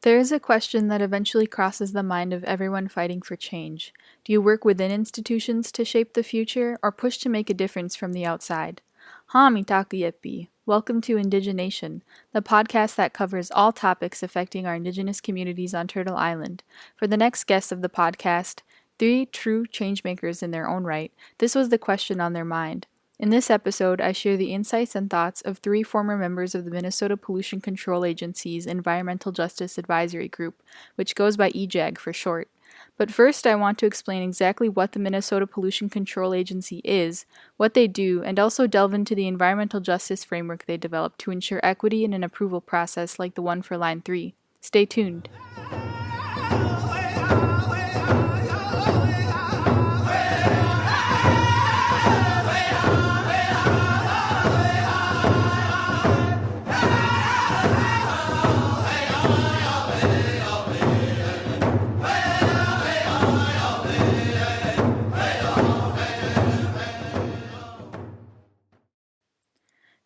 There is a question that eventually crosses the mind of everyone fighting for change. Do you work within institutions to shape the future, or push to make a difference from the outside? Ha mitaka yepi. Welcome to Indige-Nation, the podcast that covers all topics affecting our indigenous communities on Turtle Island. For the next guest of the podcast, three true changemakers in their own right, this was the question on their mind. In this episode, I share the insights and thoughts of three former members of the Minnesota Pollution Control Agency's Environmental Justice Advisory Group, which goes by EJAG for short. But first, I want to explain exactly what the Minnesota Pollution Control Agency is, what they do, and also delve into the environmental justice framework they developed to ensure equity in an approval process like the one for Line 3. Stay tuned.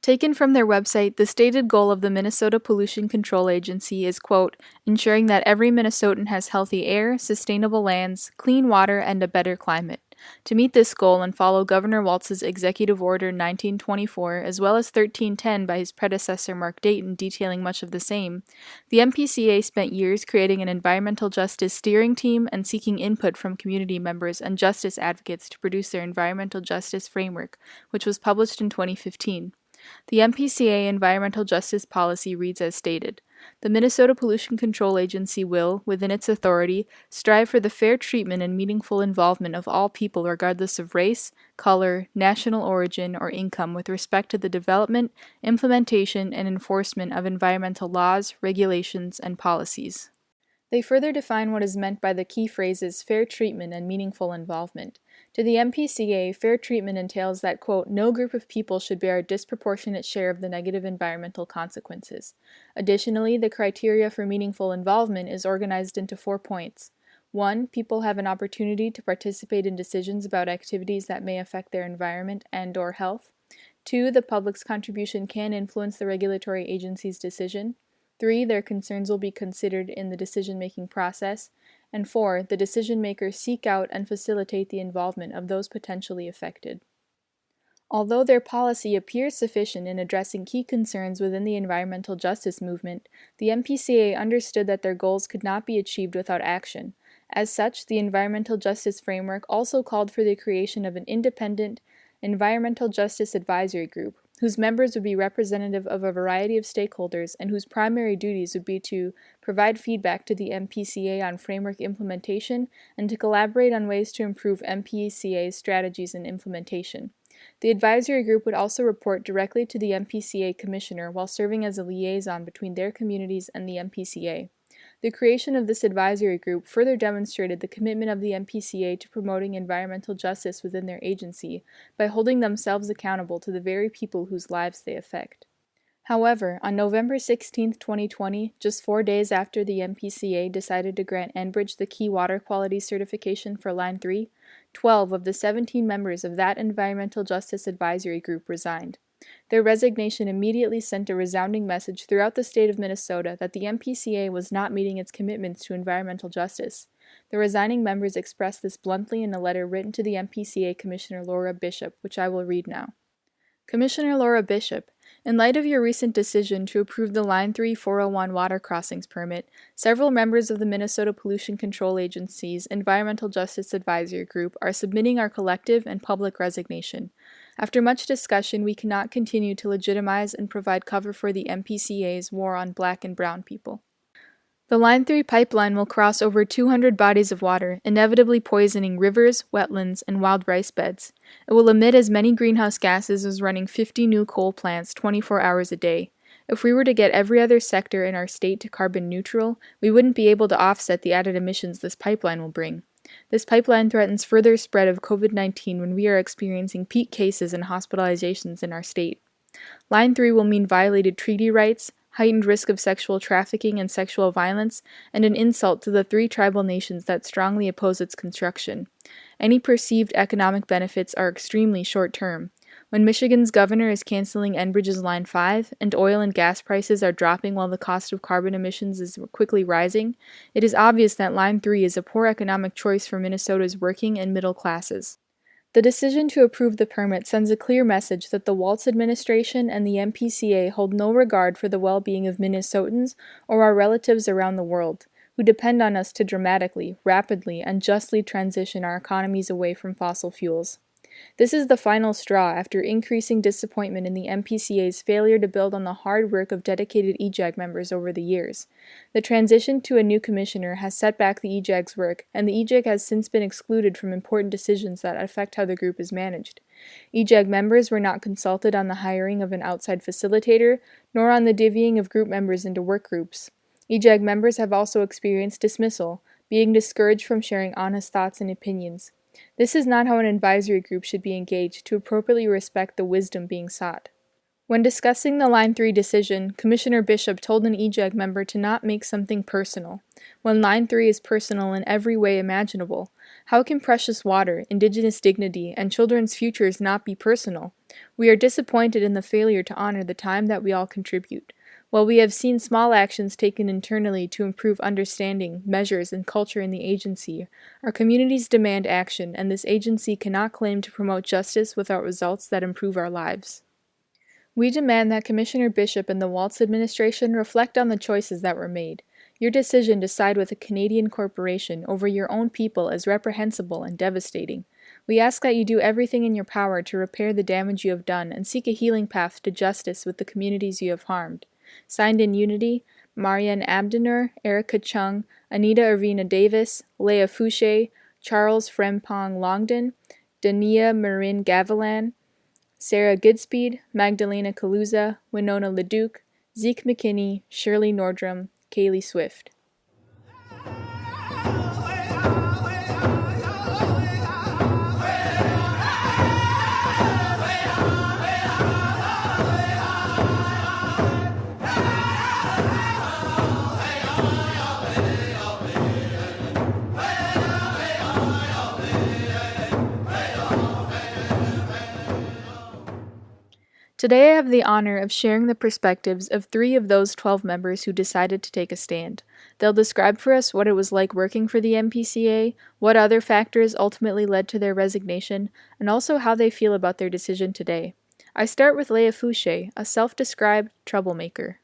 Taken from their website, the stated goal of the Minnesota Pollution Control Agency is, quote, ensuring that every Minnesotan has healthy air, sustainable lands, clean water, and a better climate. To meet this goal and follow Governor Walz's Executive Order 1924, as well as 1310 by his predecessor Mark Dayton detailing much of the same, the Mpca spent years creating an environmental justice steering team and seeking input from community members and justice advocates to produce their environmental justice framework, which was published in 2015. The Mpca environmental justice policy reads as stated. The Minnesota Pollution Control Agency will, within its authority, strive for the fair treatment and meaningful involvement of all people regardless of race, color, national origin, or income with respect to the development, implementation, and enforcement of environmental laws, regulations, and policies. They further define what is meant by the key phrases fair treatment and meaningful involvement. To the Mpca, fair treatment entails that, quote, no group of people should bear a disproportionate share of the negative environmental consequences. Additionally, the criteria for meaningful involvement is organized into 4 points. 1. People have an opportunity to participate in decisions about activities that may affect their environment and/or health. 2. The public's contribution can influence the regulatory agency's decision. 3. Their concerns will be considered in the decision-making process. And 4. The decision-makers seek out and facilitate the involvement of those potentially affected. Although their policy appears sufficient in addressing key concerns within the environmental justice movement, the Mpca understood that their goals could not be achieved without action. As such, the environmental justice framework also called for the creation of an independent environmental justice advisory group, whose members would be representative of a variety of stakeholders and whose primary duties would be to provide feedback to the Mpca on framework implementation and to collaborate on ways to improve Mpca's strategies and implementation. The advisory group would also report directly to the Mpca commissioner while serving as a liaison between their communities and the Mpca. The creation of this advisory group further demonstrated the commitment of the Mpca to promoting environmental justice within their agency by holding themselves accountable to the very people whose lives they affect. However, on November 16, 2020, just 4 days after the Mpca decided to grant Enbridge the key water quality certification for Line 3, 12 of the 17 members of that environmental justice advisory group resigned. Their resignation immediately sent a resounding message throughout the state of Minnesota that the Mpca was not meeting its commitments to environmental justice. The resigning members expressed this bluntly in a letter written to the Mpca Commissioner Laura Bishop, which I will read now. Commissioner Laura Bishop, in light of your recent decision to approve the Line 3 401 water crossings permit, several members of the Minnesota Pollution Control Agency's Environmental Justice Advisory Group are submitting our collective and public resignation. After much discussion, we cannot continue to legitimize and provide cover for the Mpca's war on Black and brown people. The Line 3 pipeline will cross over 200 bodies of water, inevitably poisoning rivers, wetlands, and wild rice beds. It will emit as many greenhouse gases as running 50 new coal plants 24 hours a day. If we were to get every other sector in our state to carbon neutral, we wouldn't be able to offset the added emissions this pipeline will bring. This pipeline threatens further spread of COVID-19 when we are experiencing peak cases and hospitalizations in our state. Line 3 will mean violated treaty rights, heightened risk of sexual trafficking and sexual violence, and an insult to the 3 tribal nations that strongly oppose its construction. Any perceived economic benefits are extremely short-term. When Michigan's governor is canceling Enbridge's Line 5 and oil and gas prices are dropping while the cost of carbon emissions is quickly rising, it is obvious that Line 3 is a poor economic choice for Minnesota's working and middle classes. The decision to approve the permit sends a clear message that the Walz administration and the Mpca hold no regard for the well-being of Minnesotans or our relatives around the world, who depend on us to dramatically, rapidly, and justly transition our economies away from fossil fuels. This is the final straw after increasing disappointment in the Mpca's failure to build on the hard work of dedicated EJAG members over the years. The transition to a new commissioner has set back the EJAG's work, and the EJAG has since been excluded from important decisions that affect how the group is managed. EJAG members were not consulted on the hiring of an outside facilitator, nor on the divvying of group members into work groups. EJAG members have also experienced dismissal, being discouraged from sharing honest thoughts and opinions. This is not how an advisory group should be engaged to appropriately respect the wisdom being sought. When discussing the Line 3 decision, Commissioner Bishop told an EJAG member to not make something personal, when Line 3 is personal in every way imaginable. How can precious water, indigenous dignity, and children's futures not be personal? We are disappointed in the failure to honor the time that we all contribute. While we have seen small actions taken internally to improve understanding, measures, and culture in the agency, our communities demand action, and this agency cannot claim to promote justice without results that improve our lives. We demand that Commissioner Bishop and the Walz administration reflect on the choices that were made. Your decision to side with a Canadian corporation over your own people is reprehensible and devastating. We ask that you do everything in your power to repair the damage you have done and seek a healing path to justice with the communities you have harmed. Signed in unity, Marianne Abdenur, Erica Chung, Anita Irvina Davis, Lea Foushee, Charles Frempong Longden, Dania Marin Gavilan, Sarah Goodspeed, Magdalena Kaluza, Winona Leduc, Zeke McKinney, Shirley Nordrum, Keeli Swift. Today I have the honor of sharing the perspectives of 3 of those 12 members who decided to take a stand. They'll describe for us what it was like working for the Mpca, what other factors ultimately led to their resignation, and also how they feel about their decision today. I start with Lea Foushee, a self-described troublemaker.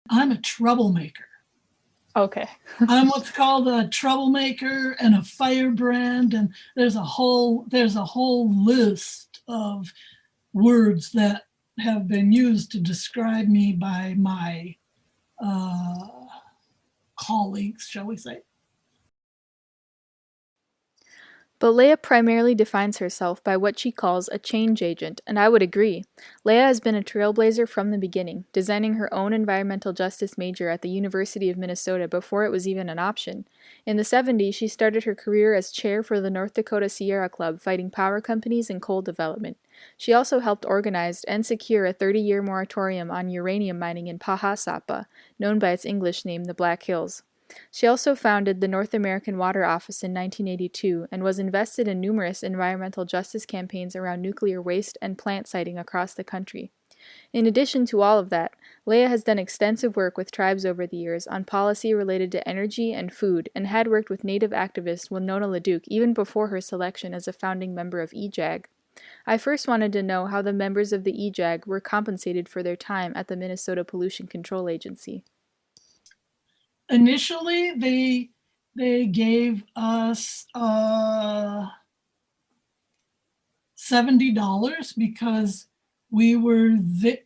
I'm a troublemaker. Okay. I'm what's called a troublemaker and a firebrand, and there's a whole list of words that have been used to describe me by my colleagues, shall we say. But Lea primarily defines herself by what she calls a change agent, and I would agree. Lea has been a trailblazer from the beginning, designing her own environmental justice major at the University of Minnesota before it was even an option. In the 70s, she started her career as chair for the North Dakota Sierra Club fighting power companies and coal development. She also helped organize and secure a 30-year moratorium on uranium mining in Pahasapa, known by its English name, the Black Hills. She also founded the North American Water Office in 1982 and was invested in numerous environmental justice campaigns around nuclear waste and plant siting across the country. In addition to all of that, Lea has done extensive work with tribes over the years on policy related to energy and food and had worked with Native activist Winona Leduc even before her selection as a founding member of EJAG. I first wanted to know how the members of the EJAG were compensated for their time at the Minnesota Pollution Control Agency. Initially, they gave us $70 because we were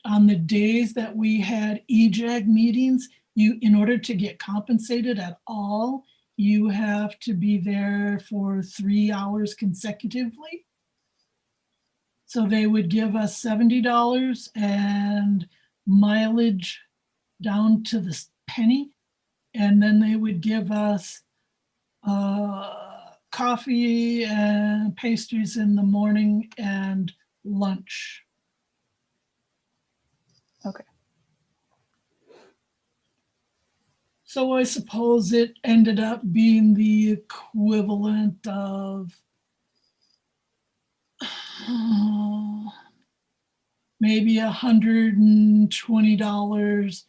on the days that we had EJAG meetings. In order to get compensated at all, you have to be there for 3 hours consecutively. So they would give us $70 and mileage down to the penny. And then they would give us coffee and pastries in the morning and lunch. Okay. So I suppose it ended up being the equivalent of maybe $120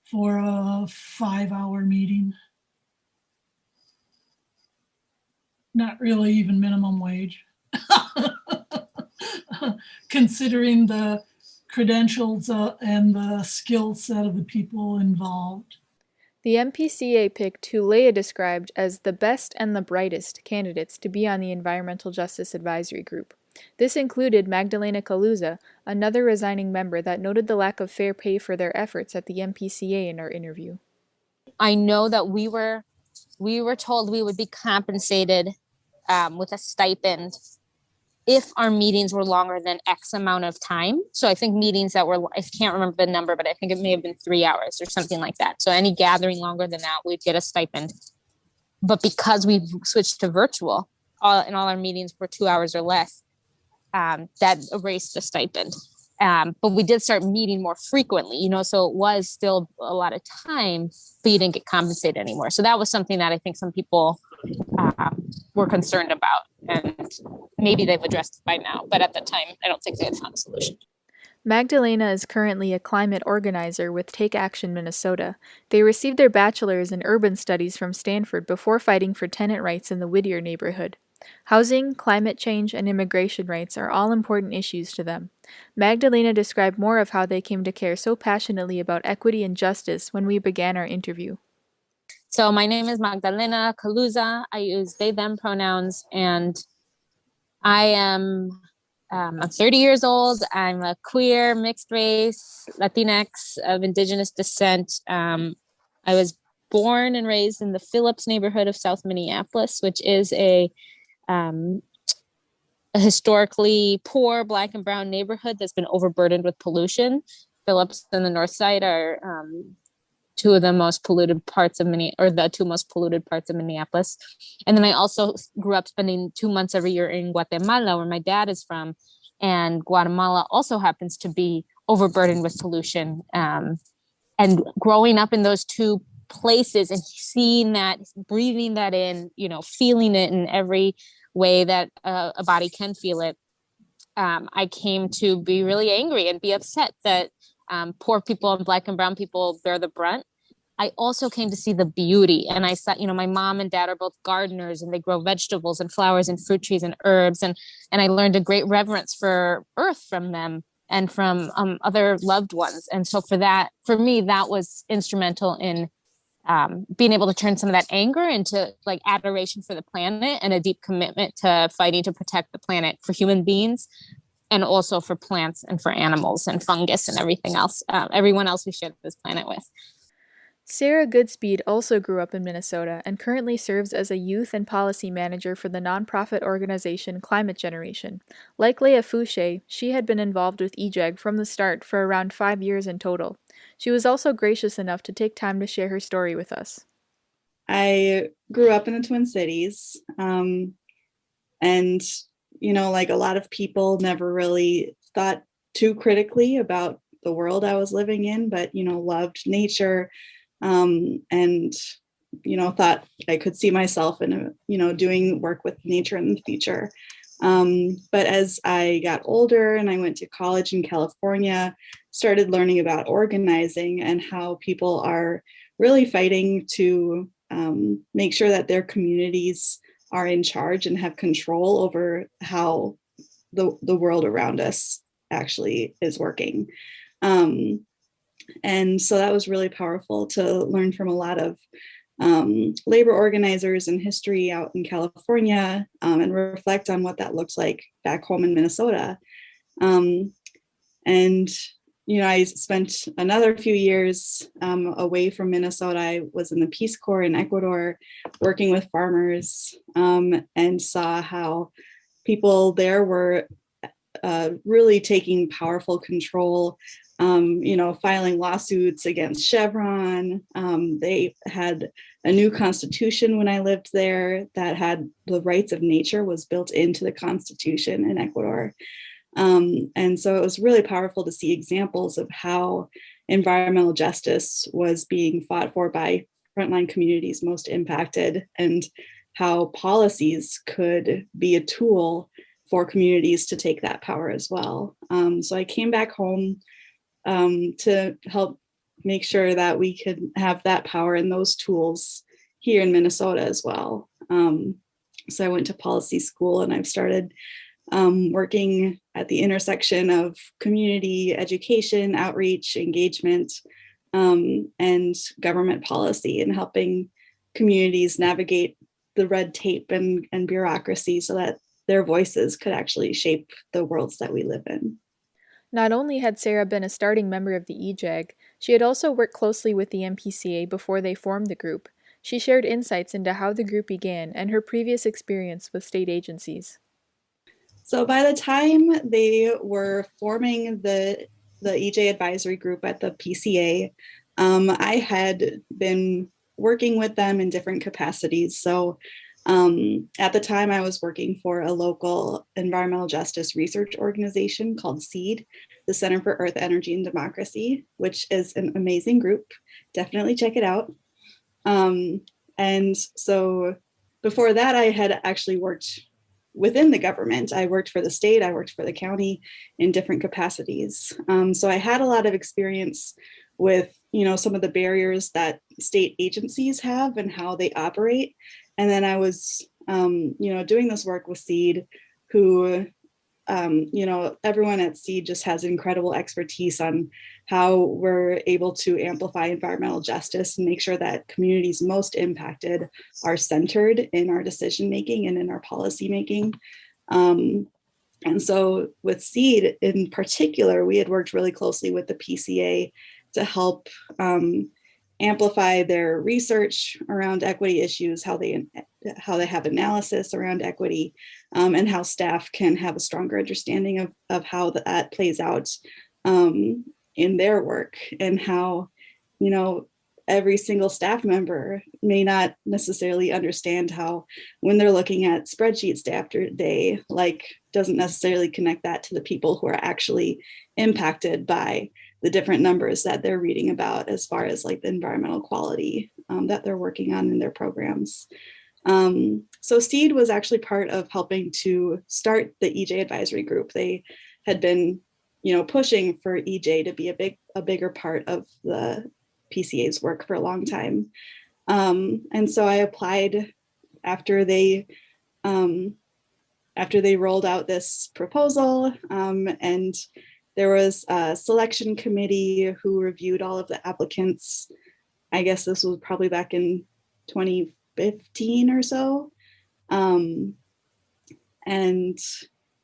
for a 5-hour meeting. Not really even minimum wage. Considering the credentials and the skill set of the people involved. The Mpca picked who Leia described as the best and the brightest candidates to be on the Environmental Justice Advisory Group. This included Magdalena Kaluza, another resigning member that noted the lack of fair pay for their efforts at the Mpca in our interview. I know that we were told we would be compensated with a stipend if our meetings were longer than X amount of time. So I think meetings that were, I can't remember the number, but I think it may have been 3 hours or something like that. So any gathering longer than that, we'd get a stipend. But because we've switched to virtual, all our meetings were 2 hours or less, that erased the stipend. But we did start meeting more frequently, so it was still a lot of time, but you didn't get compensated anymore. So that was something that I think some people were concerned about, and maybe they've addressed it by now, but at the time, I don't think they had found a solution. Magdalena is currently a climate organizer with Take Action Minnesota. They received their bachelor's in urban studies from Stanford before fighting for tenant rights in the Whittier neighborhood. Housing, climate change, and immigration rights are all important issues to them. Magdalena described more of how they came to care so passionately about equity and justice when we began our interview. So my name is Magdalena Kaluza. I use they, them pronouns, and I am I'm 30 years old. I'm a queer, mixed race, Latinx of indigenous descent. I was born and raised in the Phillips neighborhood of South Minneapolis, which is a historically poor Black and brown neighborhood that's been overburdened with pollution. Phillips and the North Side are two of the most polluted parts of the two most polluted parts of Minneapolis. And then I also grew up spending 2 months every year in Guatemala, where my dad is from. And Guatemala also happens to be overburdened with pollution. And growing up in those two places and seeing that, breathing that in, feeling it in every way that a body can feel it, I came to be really angry and be upset that poor people and Black and brown people bear the brunt. I also came to see the beauty, and I saw, my mom and dad are both gardeners, and they grow vegetables and flowers and fruit trees and herbs, and I learned a great reverence for earth from them and from other loved ones. And so for me, that was instrumental in being able to turn some of that anger into like adoration for the planet and a deep commitment to fighting to protect the planet for human beings, and also for plants and for animals and fungus and everything else, everyone else we share this planet with. Sarah Goodspeed also grew up in Minnesota and currently serves as a youth and policy manager for the nonprofit organization Climate Generation. Like Lea Foushee, she had been involved with EJEG from the start for around 5 years in total. She was also gracious enough to take time to share her story with us. I grew up in the Twin Cities, and like a lot of people, never really thought too critically about the world I was living in, but, loved nature, and, thought I could see myself in, doing work with nature in the future. But as I got older and I went to college in California, started learning about organizing and how people are really fighting to make sure that their communities are in charge and have control over how the world around us actually is working. And so that was really powerful to learn from a lot of labor organizers and history out in California, and reflect on what that looks like back home in Minnesota. And I spent another few years away from Minnesota. I was in the Peace Corps in Ecuador, working with farmers, and saw how people there were really taking powerful control, filing lawsuits against Chevron. They had a new constitution when I lived there that had the rights of nature was built into the constitution in Ecuador. And so it was really powerful to see examples of how environmental justice was being fought for by frontline communities most impacted, and how policies could be a tool for communities to take that power as well. So I came back home to help make sure that we could have that power and those tools here in Minnesota as well. So I went to policy school, and I've started working at the intersection of community education, outreach, engagement, and government policy, and helping communities navigate the red tape and bureaucracy so that their voices could actually shape the worlds that we live in. Not only had Sarah been a starting member of the EJAG, she had also worked closely with the Mpca before they formed the group. She shared insights into how the group began and her previous experience with state agencies. So by the time they were forming the EJ advisory group at the PCA, I had been working with them in different capacities. So at the time, I was working for a local environmental justice research organization called SEED, the Center for Earth, Energy, and Democracy, which is an amazing group. Definitely check it out. And so before that, I had actually worked within the government. I worked for the state, I worked for the county in different capacities. So I had a lot of experience with, some of the barriers that state agencies have and how they operate. And then I was, doing this work with SEED, who, everyone at SEED just has incredible expertise on how we're able to amplify environmental justice and make sure that communities most impacted are centered in our decision making and in our policy making. And so with SEED in particular, we had worked really closely with the PCA to help amplify their research around equity issues, how they have analysis around equity, and how staff can have a stronger understanding of how that plays out in their work, and how, every single staff member may not necessarily understand how, when they're looking at spreadsheets day after day, doesn't necessarily connect that to the people who are actually impacted by the different numbers that they're reading about as far as the environmental quality that they're working on in their programs. So SEED was actually part of helping to start the EJ advisory group. They had been, pushing for EJ to be a bigger part of the PCA's work for a long time. And so I applied after they rolled out this proposal, and there was a selection committee who reviewed all of the applicants. I guess this was probably back in 2015 or so. And,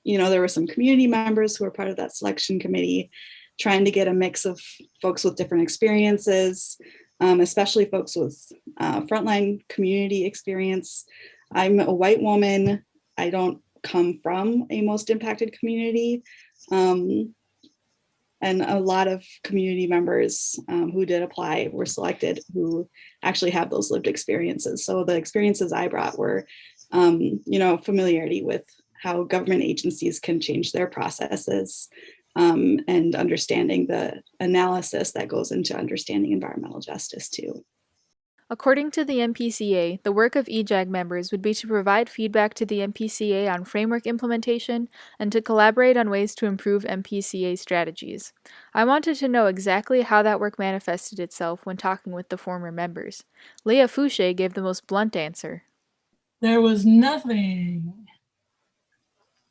there were some community members who were part of that selection committee, trying to get a mix of folks with different experiences, especially folks with frontline community experience. I'm a white woman. I don't come from a most impacted community. And a lot of community members who did apply were selected who actually have those lived experiences. So the experiences I brought were, familiarity with how government agencies can change their processes, and understanding the analysis that goes into understanding environmental justice too. According to the Mpca, the work of EJAG members would be to provide feedback to the Mpca on framework implementation and to collaborate on ways to improve Mpca strategies. I wanted to know exactly how that work manifested itself when talking with the former members. Lea Foushee gave the most blunt answer. There was nothing.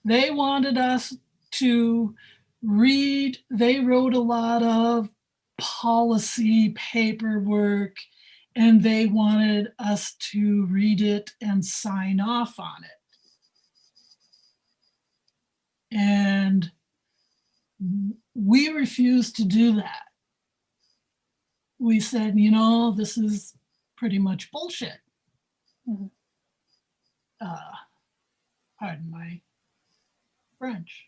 They wanted us to read. They wrote a lot of policy paperwork, and they wanted us to read it and sign off on it. And we refused to do that. We said, this is pretty much bullshit. Mm-hmm. Pardon my French.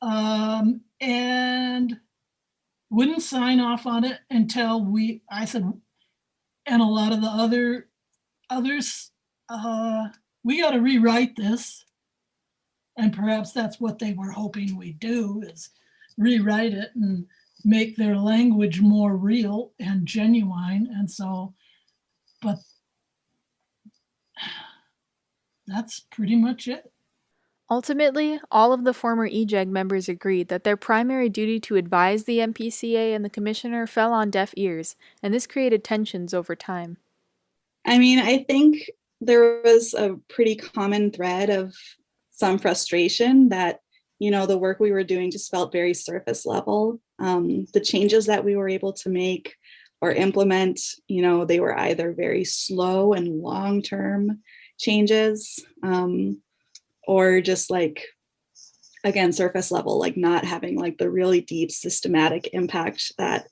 And wouldn't sign off on it until I said, and a lot of the others, we got to rewrite this. And perhaps that's what they were hoping we'd do, is rewrite it and make their language more real and genuine. And so, but that's pretty much it. Ultimately, all of the former EJEG members agreed that their primary duty to advise the MPCA and the commissioner fell on deaf ears, and this created tensions over time. I mean, I think there was a pretty common thread of some frustration that, the work we were doing just felt very surface level. The changes that we were able to make or implement, they were either very slow and long-term changes, or just like, again, surface level, like not having like the really deep systematic impact that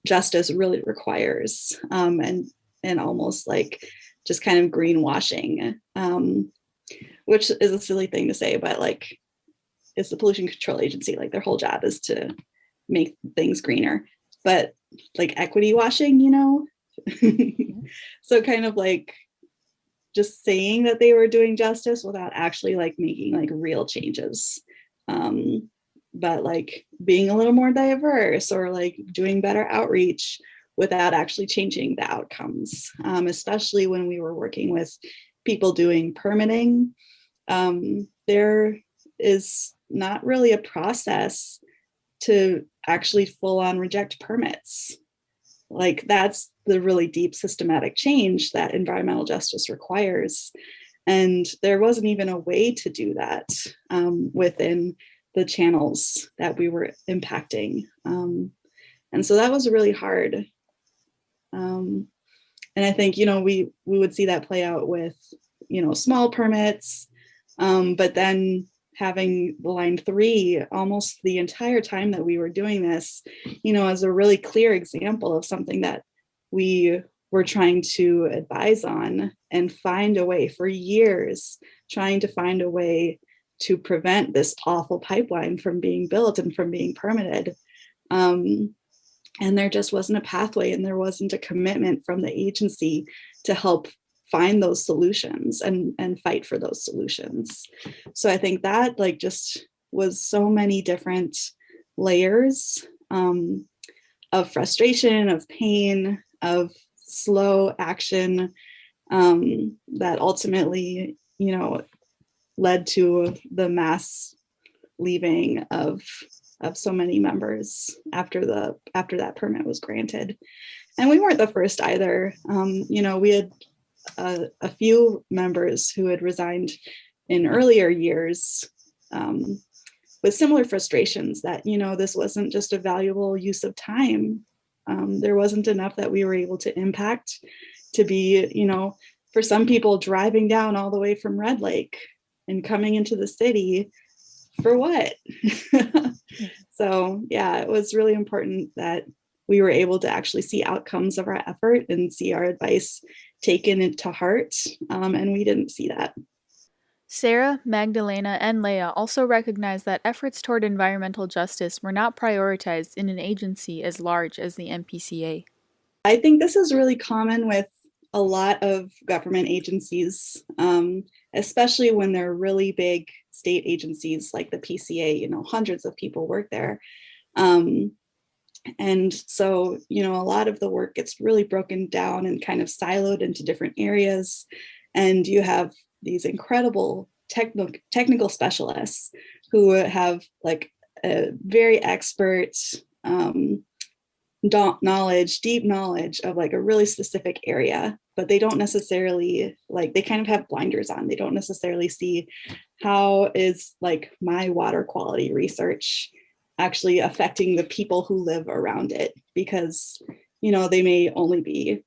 justice really requires, and almost like just kind of greenwashing, which is a silly thing to say, but like it's the pollution control agency, like their whole job is to make things greener, but like equity washing, so kind of like just saying that they were doing justice without actually like making like real changes, but like being a little more diverse or like doing better outreach without actually changing the outcomes, especially when we were working with people doing permitting. There is not really a process to actually full on reject permits. Like that's the really deep systematic change that environmental justice requires. And there wasn't even a way to do that, within the channels that we were impacting. And so that was really hard. And I think, we would see that play out with, small permits, but then having line 3 almost the entire time that we were doing this, as a really clear example of something that we were trying to advise on and find a way for years, trying to find a way to prevent this awful pipeline from being built and from being permitted. And there just wasn't a pathway, and there wasn't a commitment from the agency to help find those solutions and fight for those solutions. So I think that like just was so many different layers, of frustration, of pain, of slow action, that ultimately, led to the mass leaving of so many members after that permit was granted. And we weren't the first either. We had a few members who had resigned in earlier years, with similar frustrations that, this wasn't just a valuable use of time. There wasn't enough that we were able to impact to be, for some people driving down all the way from Red Lake and coming into the city for what? So yeah, it was really important that we were able to actually see outcomes of our effort and see our advice taken into heart. And we didn't see that. Sarah, Magdalena, and Leia also recognized that efforts toward environmental justice were not prioritized in an agency as large as the MPCA. I think this is really common with a lot of government agencies, especially when they're really big state agencies like the PCA, hundreds of people work there. And so, a lot of the work gets really broken down and kind of siloed into different areas. And you have these incredible technical specialists who have like a very expert, deep knowledge of like a really specific area, but they don't necessarily they kind of have blinders on. They don't necessarily see how is like my water quality research actually affecting the people who live around it, because they may only be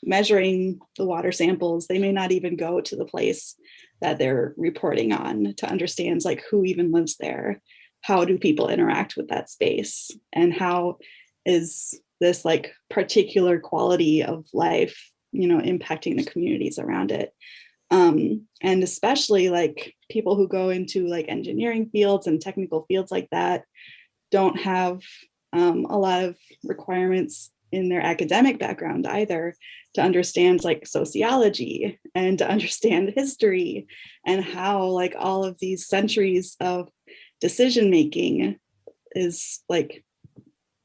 measuring the water samples. They may not even go to the place that they're reporting on to understand like who even lives there, how do people interact with that space, and how is this like particular quality of life impacting the communities around it. And especially like people who go into like engineering fields and technical fields like that don't have a lot of requirements in their academic background either to understand like sociology and to understand history and how like all of these centuries of decision making is like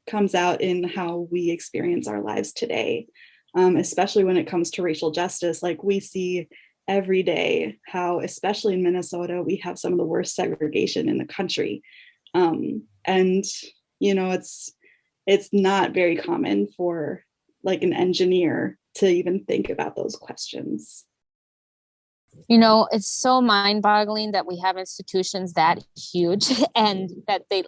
comes out in how we experience our lives today, especially when it comes to racial justice. Like we see every day how, especially in Minnesota, we have some of the worst segregation in the country. And, you know, it's not very common for like an engineer to even think about those questions. You know, it's so mind-boggling that we have institutions that huge and that they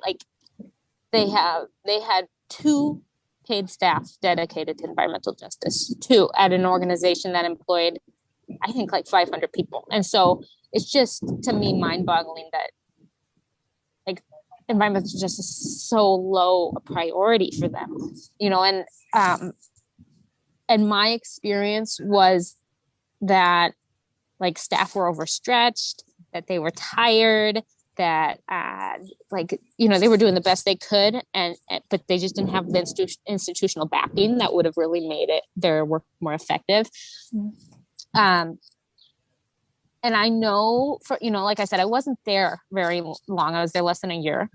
had 2 paid staff dedicated to environmental justice, 2 at an organization that employed, I think, like 500 people. And so it's just, to me, mind-boggling that like environmental justice is so low a priority for them, you know. And my experience was that like staff were overstretched, that they were tired, that like, you know, they were doing the best they could, but they just didn't have the institutional backing that would have really made their work more effective. And I know, for, you know, like I said, I wasn't there very long. I was there less than a year,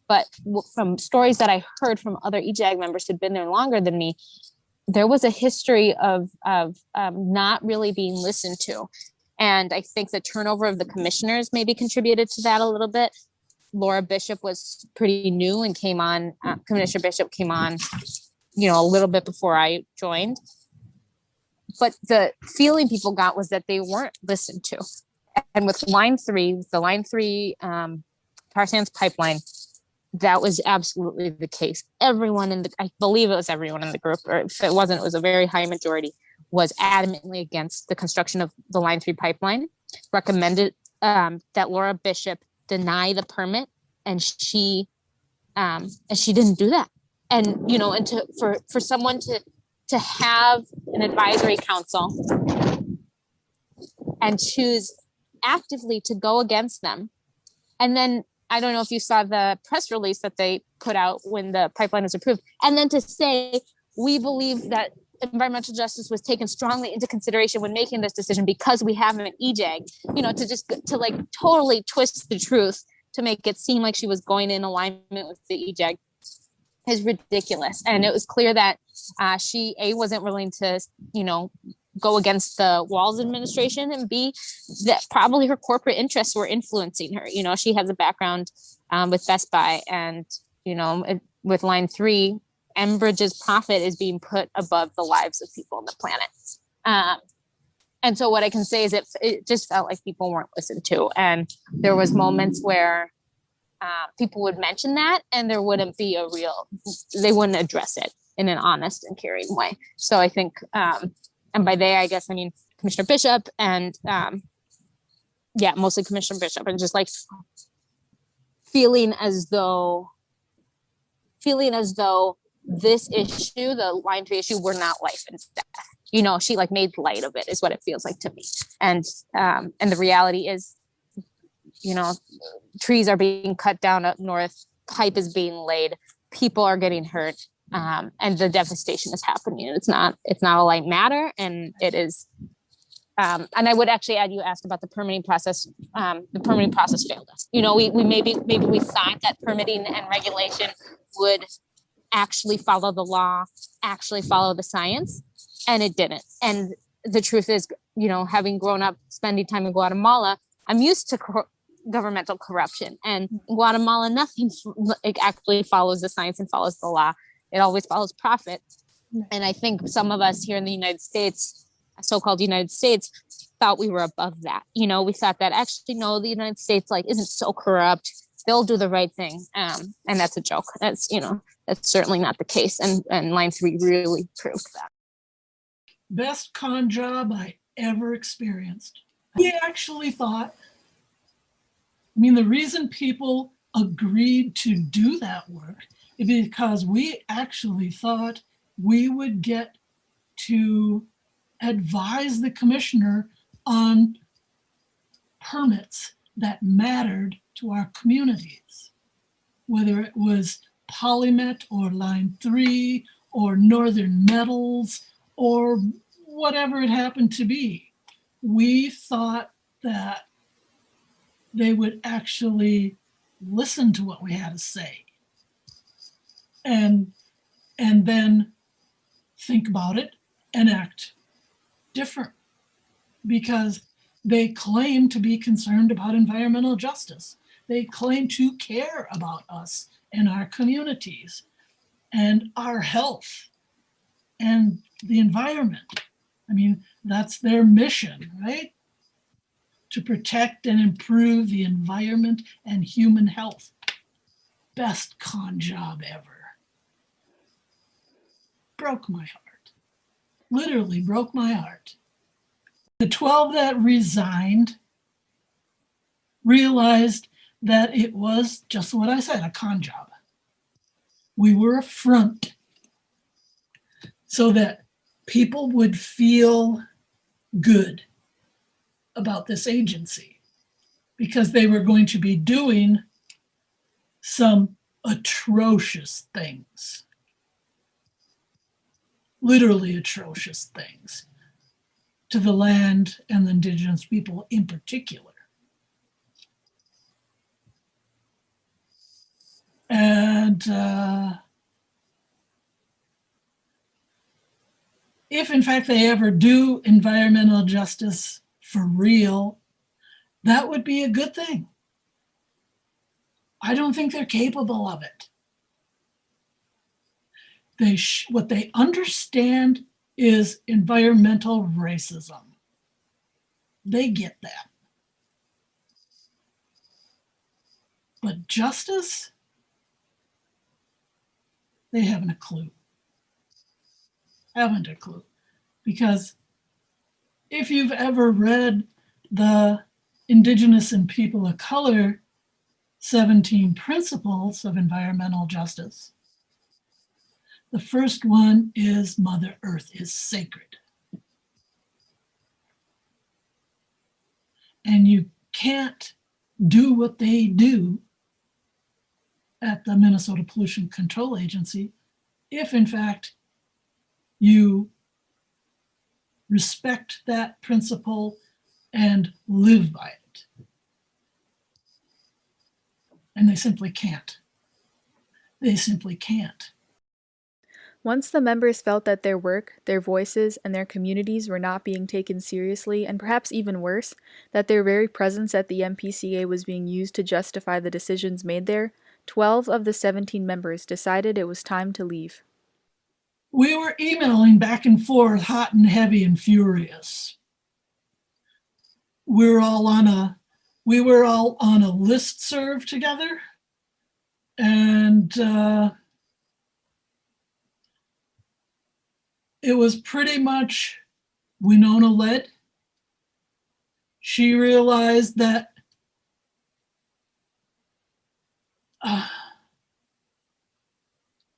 but from stories that I heard from other EJAG members who'd been there longer than me, there was a history of not really being listened to. And I think the turnover of the commissioners maybe contributed to that a little bit. Laura Bishop was pretty new and came on, Commissioner Bishop came on, you know, a little bit before I joined. But the feeling people got was that they weren't listened to. And with Line 3, the Line 3 tar sands pipeline, that was absolutely the case. Everyone I believe it was everyone in the group, or if it wasn't, it was a very high majority, was adamantly against the construction of the Line 3 pipeline, recommended that Laura Bishop deny the permit, and she didn't do that. And, you know, and for someone to have an advisory council and choose actively to go against them. And then, I don't know if you saw the press release that they put out when the pipeline was approved, and then to say, we believe that environmental justice was taken strongly into consideration when making this decision because we have an EJAG, you know, to like totally twist the truth to make it seem like she was going in alignment with the EJAG is ridiculous. And it was clear that she, A, wasn't willing to, you know, go against the Walz administration, and B, that probably her corporate interests were influencing her. You know, she has a background with Best Buy, and, you know, with Line 3, Enbridge's profit is being put above the lives of people on the planet. And so what I can say is it just felt like people weren't listened to. And there was moments where people would mention that, and there wouldn't be they wouldn't address it in an honest and caring way. So I think, and by they, I guess, I mean Commissioner Bishop and, mostly Commissioner Bishop, and just like feeling as though this issue, the Line 3 issue, were not life and death. You know, she like made light of it, is what it feels like to me. And the reality is, you know, trees are being cut down up north, pipe is being laid, people are getting hurt, and the devastation is happening. It's not a light matter, and it is. And I would actually add, you asked about the permitting process. The permitting process failed us. You know, we maybe we thought that permitting and regulation would actually follow the law, actually follow the science, and it didn't. And the truth is, you know, having grown up spending time in Guatemala, I'm used to governmental corruption. And in Guatemala, nothing actually follows the science and follows the law. It always follows profit. And I think some of us here in the United States, so-called United States, thought we were above that. You know, we thought that actually, no, the United States like isn't so corrupt. They'll do the right thing. And that's a joke. That's, you know, that's certainly not the case. And Line 3 really proved that. Best con job I ever experienced. We actually thought, I mean, the reason people agreed to do that work is because we actually thought we would get to advise the commissioner on permits that mattered to our communities, whether it was Polymet or Line 3 or Northern Metals or whatever it happened to be. We thought that they would actually listen to what we had to say and then think about it and act different. Because They claim to be concerned about environmental justice. They claim to care about us and our communities and our health and the environment. I mean, that's their mission, right? To protect and improve the environment and human health. Best con job ever. Broke my heart. Literally broke my heart. The 12 that resigned realized that it was just what I said, a con job. We were a front so that people would feel good about this agency because they were going to be doing some atrocious things, literally atrocious things to the land and the indigenous people in particular. And if in fact they ever do environmental justice for real, that would be a good thing. I don't think they're capable of it. What they understand is environmental racism. They get that. But justice, they haven't a clue. Haven't a clue. Because if you've ever read the Indigenous and People of Color 17 Principles of Environmental Justice, the first one is Mother Earth is sacred. And you can't do what they do at the Minnesota Pollution Control Agency if in fact you respect that principle and live by it. And they simply can't. They simply can't. Once the members felt that their work, their voices, and their communities were not being taken seriously, and perhaps even worse, that their very presence at the MPCA was being used to justify the decisions made there, 12 of the 17 members decided it was time to leave. We were emailing back and forth, hot and heavy and furious. We were all on a listserv together, and it was pretty much Winona led. She realized that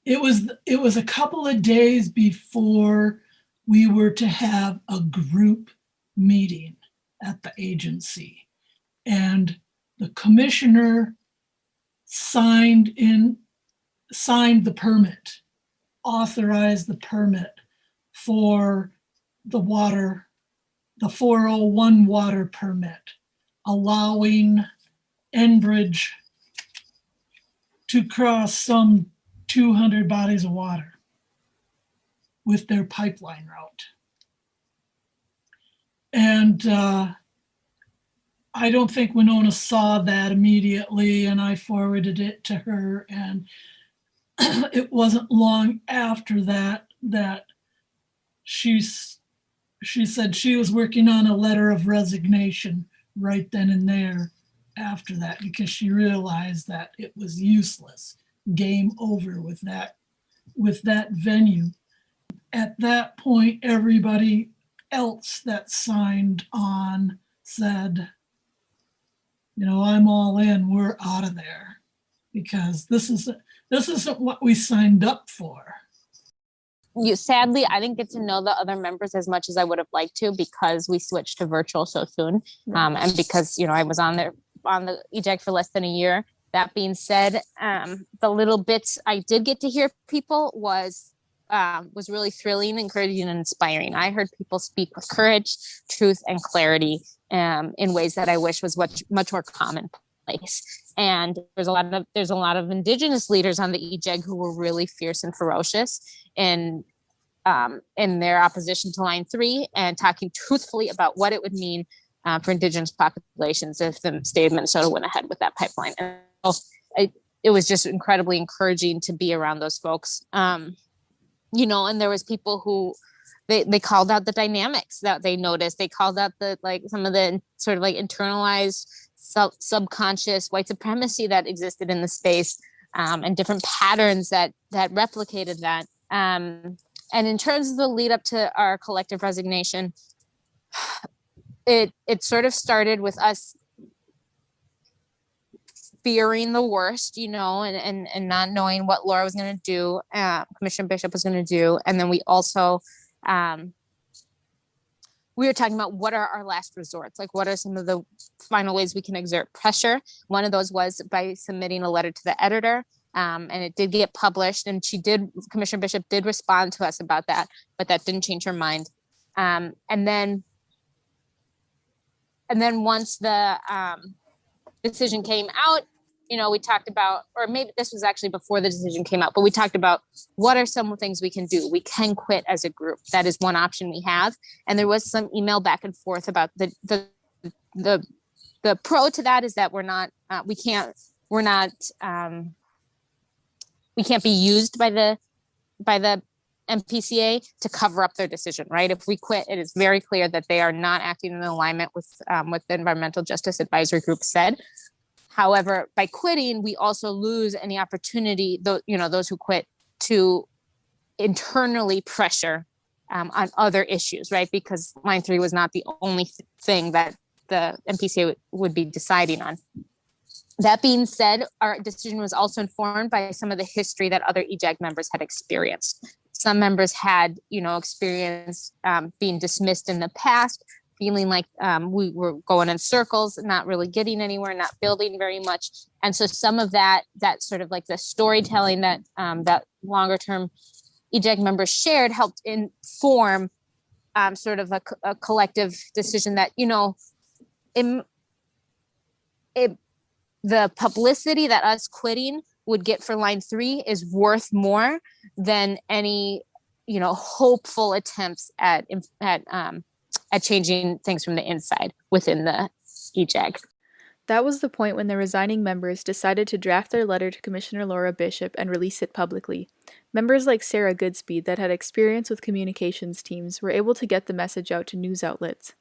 it was a couple of days before we were to have a group meeting at the agency, and the commissioner signed the permit, authorized the permit for the 401 water permit, allowing Enbridge to cross some 200 bodies of water with their pipeline route. And I don't think Winona saw that immediately, and I forwarded it to her, and it wasn't long after that she said she was working on a letter of resignation right then and there after that, because she realized that it was useless. Game over with that venue. At that point, everybody else that signed on said, I'm all in, we're out of there, because this isn't what we signed up for. Sadly, I didn't get to know the other members as much as I would have liked to, because we switched to virtual so soon. And because, I was on the EJAG for less than a year. That being said, the little bits I did get to hear people was really thrilling, encouraging, and inspiring. I heard people speak with courage, truth, and clarity in ways that I wish was much more commonplace. And there's a lot of Indigenous leaders on the EJAG who were really fierce and ferocious in their opposition to Line 3 and talking truthfully about what it would mean for Indigenous populations if the state of Minnesota went ahead with that pipeline. And so it was just incredibly encouraging to be around those folks. You know, and there was people who they called out the dynamics that they noticed. They called out the like some of the sort of like internalized subconscious white supremacy that existed in the space, and different patterns that replicated that. And in terms of the lead up to our collective resignation, it sort of started with us fearing the worst, you know, and not knowing what Laura was going to do, Commissioner Bishop was going to do. And then we also, we were talking about what are our last resorts? Like, what are some of the final ways we can exert pressure? One of those was by submitting a letter to the editor. And it did get published, and Commissioner Bishop did respond to us about that, but that didn't change her mind. And then once the decision came out, you know, we talked about, or maybe this was actually before the decision came out, but we talked about what are some things we can do. We can quit as a group. That is one option we have. And there was some email back and forth about the pro to that is that we can't be used by the Mpca to cover up their decision, right? If we quit, it is very clear that they are not acting in alignment with what the Environmental Justice Advisory Group said. However, by quitting, we also lose any opportunity, those who quit, to internally pressure on other issues, right? Because Line 3 was not the only thing that the Mpca would be deciding on. That being said, our decision was also informed by some of the history that other EJAG members had experienced. Some members had, experience being dismissed in the past, feeling like we were going in circles, not really getting anywhere, not building very much. And so some of that sort of like the storytelling that that longer term EJAG members shared helped inform sort of a collective decision that, the publicity that us quitting would get for Line 3 is worth more than any, hopeful attempts at changing things from the inside within the EJAG. That was the point when the resigning members decided to draft their letter to Commissioner Laura Bishop and release it publicly. Members like Sarah Goodspeed that had experience with communications teams were able to get the message out to news outlets.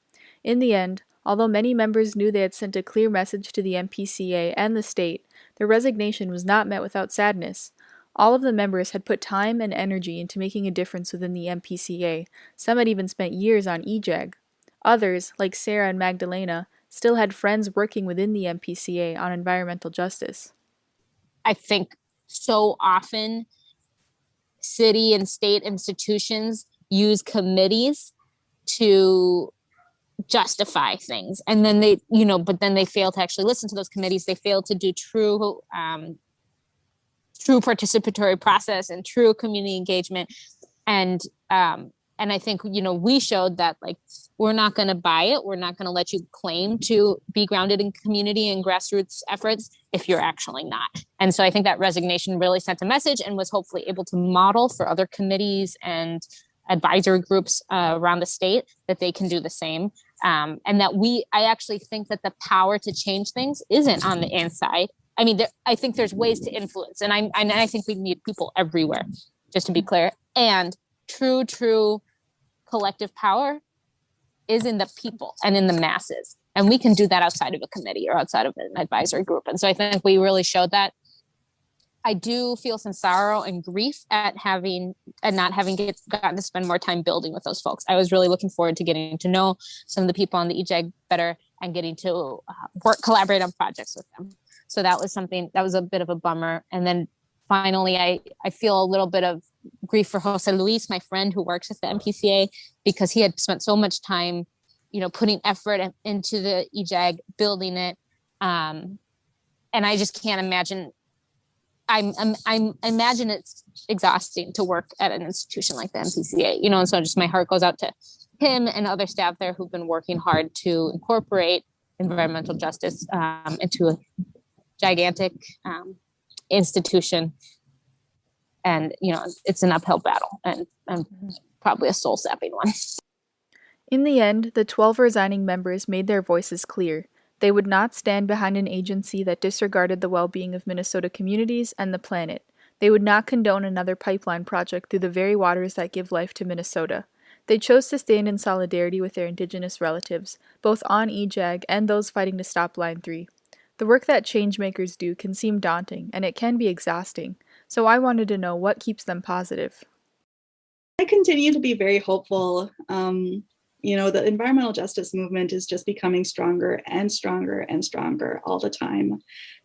In the end, although many members knew they had sent a clear message to the Mpca and the state, their resignation was not met without sadness. All of the members had put time and energy into making a difference within the Mpca. Some had even spent years on EJAG. Others, like Sarah and Magdalena, still had friends working within the Mpca on environmental justice. I think so often city and state institutions use committees to justify things, and then they fail to actually listen to those committees. They fail to do true participatory process and true community engagement. And I think, we showed that, like, we're not going to buy it. We're not going to let you claim to be grounded in community and grassroots efforts if you're actually not. And so I think that resignation really sent a message and was hopefully able to model for other committees and advisory groups around the state that they can do the same. And that I actually think that the power to change things isn't on the inside. I mean, I think there's ways to influence, and I think we need people everywhere, just to be clear. And true collective power is in the people and in the masses. And we can do that outside of a committee or outside of an advisory group. And so I think we really showed that. I do feel some sorrow and grief at not having gotten to spend more time building with those folks. I was really looking forward to getting to know some of the people on the EJAG better and getting to collaborate on projects with them. So that was a bit of a bummer. And then finally, I feel a little bit of grief for Jose Luis, my friend who works at the Mpca, because he had spent so much time, putting effort into the EJAG, building it. And I just can't imagine. I imagine it's exhausting to work at an institution like the Mpca, and so just my heart goes out to him and other staff there who've been working hard to incorporate environmental justice into a gigantic institution. And, it's an uphill battle and probably a soul-sapping one. In the end, the 12 resigning members made their voices clear. They would not stand behind an agency that disregarded the well-being of Minnesota communities and the planet. They would not condone another pipeline project through the very waters that give life to Minnesota. They chose to stand in solidarity with their Indigenous relatives, both on EJAG and those fighting to stop Line 3. The work that changemakers do can seem daunting, and it can be exhausting, so I wanted to know what keeps them positive. I continue to be very hopeful. The environmental justice movement is just becoming stronger and stronger and stronger all the time.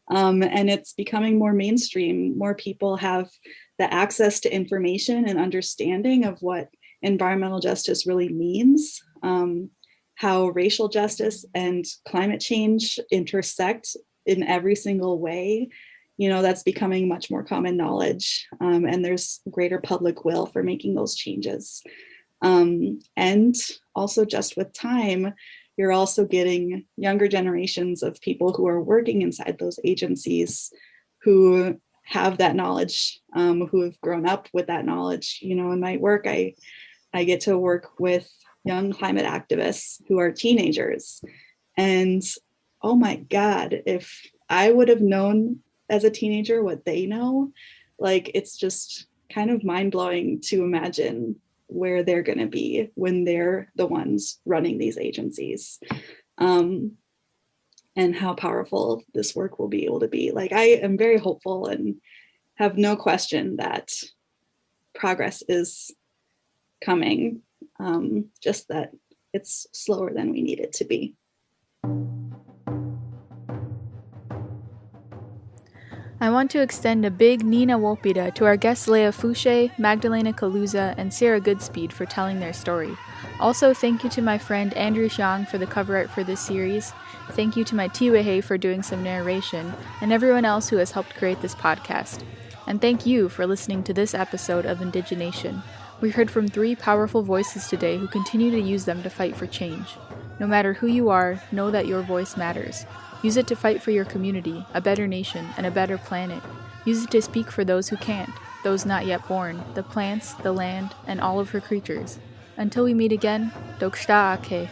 And it's becoming more mainstream. More people have the access to information and understanding of what environmental justice really means, how racial justice and climate change intersect in every single way. That's becoming much more common knowledge, and there's greater public will for making those changes. And also just with time, you're also getting younger generations of people who are working inside those agencies who have that knowledge, who have grown up with that knowledge. In my work, I get to work with young climate activists who are teenagers. And oh my God, if I would have known as a teenager what they know, it's just kind of mind-blowing to imagine where they're going to be when they're the ones running these agencies, and how powerful this work will be able to be. I am very hopeful and have no question that progress is coming, just that it's slower than we need it to be. I want to extend a big Nina Wopida to our guests Lea Foushee, Magdalena Kaluza, and Sarah Goodspeed for telling their story. Also, thank you to my friend Andrew Xiong for the cover art for this series. Thank you to my Tiwehe for doing some narration, and everyone else who has helped create this podcast. And thank you for listening to this episode of Indige-Nation. We heard from 3 powerful voices today who continue to use them to fight for change. No matter who you are, know that your voice matters. Use it to fight for your community, a better nation, and a better planet. Use it to speak for those who can't, those not yet born, the plants, the land, and all of her creatures. Until we meet again, Dokshta Ake.